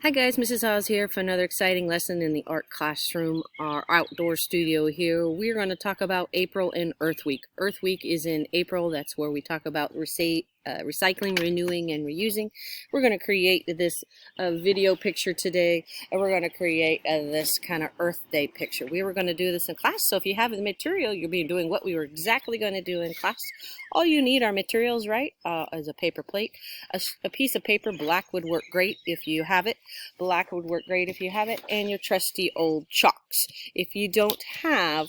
Hi guys, Mrs. Hawes here for another exciting lesson in the art classroom, our outdoor studio here. We're going to talk about April and Earth Week. Earth Week is in April. That's where we talk about recycling, renewing, and reusing. We're going to create this video picture today, and we're going to create this kind of Earth Day picture. We were going to do this in class, so if you have the material, you'll be doing what we were exactly going to do in class. All you need are materials, right? As a paper plate, a piece of paper. Black would work great if you have it. Black would work great if you have it, and your trusty old chalks. If you don't have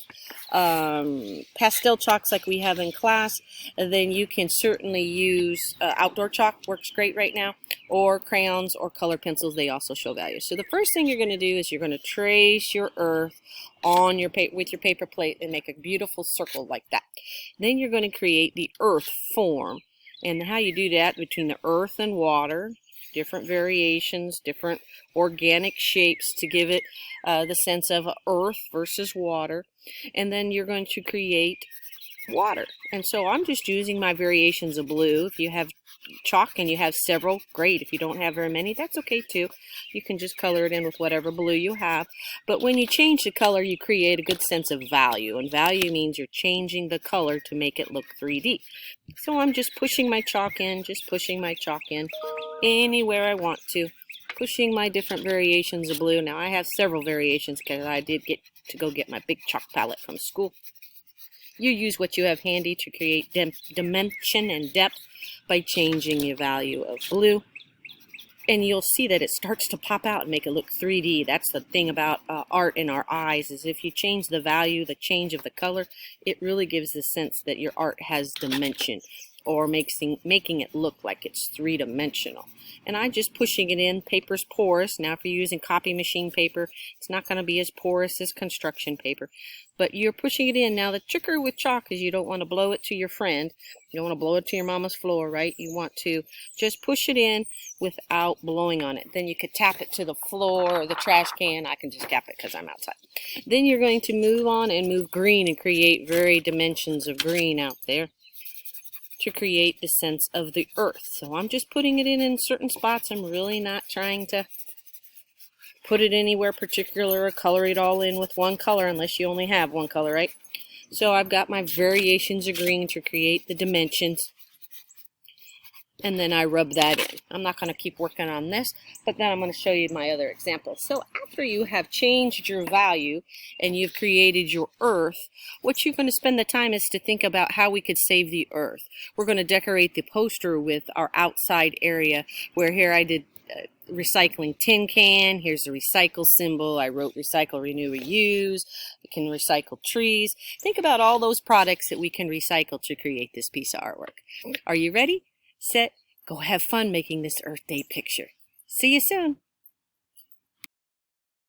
pastel chalks like we have in class, then you can certainly use outdoor chalk, works great right now, or crayons or color pencils. They also show value. So the first thing you're going to do is you're going to trace your earth on your with your paper plate and make a beautiful circle like that. Then you're going to create the earth form, and how you do that between the earth and water, different variations, different organic shapes to give it the sense of earth versus water. And then you're going to create water. And so I'm just using my variations of blue. If you have chalk and you have several, great. If you don't have very many, that's okay too. You can just color it in with whatever blue you have. But when you change the color, you create a good sense of value. And value means you're changing the color to make it look 3D. So I'm just pushing my chalk in, anywhere I want to. Pushing my different variations of blue. Now I have several variations because I did get to go get my big chalk palette from school. You use what you have handy to create dimension and depth by changing your value of blue. And you'll see that it starts to pop out and make it look 3D. That's the thing about art in our eyes, is if you change the value, the change of the color, it really gives the sense that your art has dimension, or making it look like it's three-dimensional. And I'm just pushing it in. Paper's porous. Now if you're using copy machine paper, it's not going to be as porous as construction paper. But you're pushing it in. Now the trickery with chalk is you don't want to blow it to your friend. You don't want to blow it to your mama's floor, right? You want to just push it in without blowing on it. Then you could tap it to the floor or the trash can. I can just tap it because I'm outside. Then you're going to move on and move green and create varied dimensions of green out there to create the sense of the earth. So I'm just putting it in certain spots. I'm really not trying to put it anywhere particular or color it all in with one color unless you only have one color, right? So I've got my variations of green to create the dimensions, and then I rub that in. I'm not going to keep working on this, but then I'm going to show you my other example. So after you have changed your value and you've created your earth, what you're going to spend the time is to think about how we could save the earth. We're going to decorate the poster with our outside area, where here I did recycling tin can. Here's the recycle symbol. I wrote recycle, renew, reuse. We can recycle trees. Think about all those products that we can recycle to create this piece of artwork. Are you ready? Set, go have fun making this Earth Day picture. See you soon.